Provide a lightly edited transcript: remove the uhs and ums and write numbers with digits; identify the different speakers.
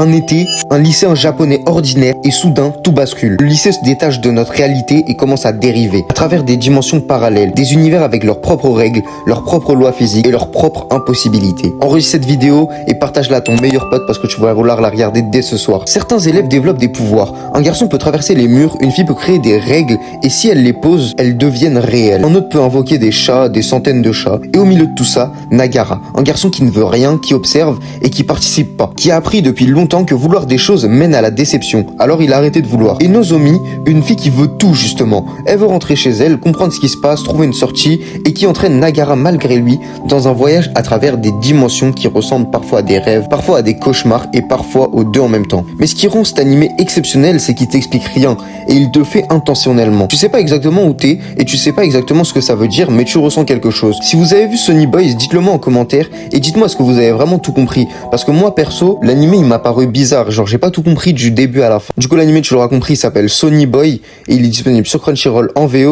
Speaker 1: Un été, un lycéen japonais ordinaire et soudain, tout bascule. Le lycée se détache de notre réalité et commence à dériver à travers des dimensions parallèles, des univers avec leurs propres règles, leurs propres lois physiques et leurs propres impossibilités. Enregistre cette vidéo et partage-la à ton meilleur pote parce que tu vas vouloir la regarder dès ce soir. Certains élèves développent des pouvoirs. Un garçon peut traverser les murs, une fille peut créer des règles et si elle les pose, elles deviennent réelles. Un autre peut invoquer des chats, des centaines de chats. Et au milieu de tout ça, Nagara, un garçon qui ne veut rien, qui observe et qui participe pas, qui a appris depuis longtemps que vouloir des choses mène à la déception. Alors il a arrêté de vouloir. Et Nozomi, une fille qui veut tout justement. Elle veut rentrer chez elle, comprendre ce qui se passe, trouver une sortie et qui entraîne Nagara malgré lui dans un voyage à travers des dimensions qui ressemblent parfois à des rêves, parfois à des cauchemars et parfois aux deux en même temps. Mais ce qui rend cet animé exceptionnel, c'est qu'il t'explique rien et il te fait intentionnellement. Tu sais pas exactement où t'es et tu sais pas exactement ce que ça veut dire, mais tu ressens quelque chose. Si vous avez vu Sonny Boys, dites-le moi en commentaire et dites-moi est-ce que vous avez vraiment tout compris. Parce que moi perso, l'animé il m'a paru bizarre, genre j'ai pas tout compris du début à la fin. Du coup l'animé tu l'auras compris, il s'appelle Sonny Boy et il est disponible sur Crunchyroll en VO.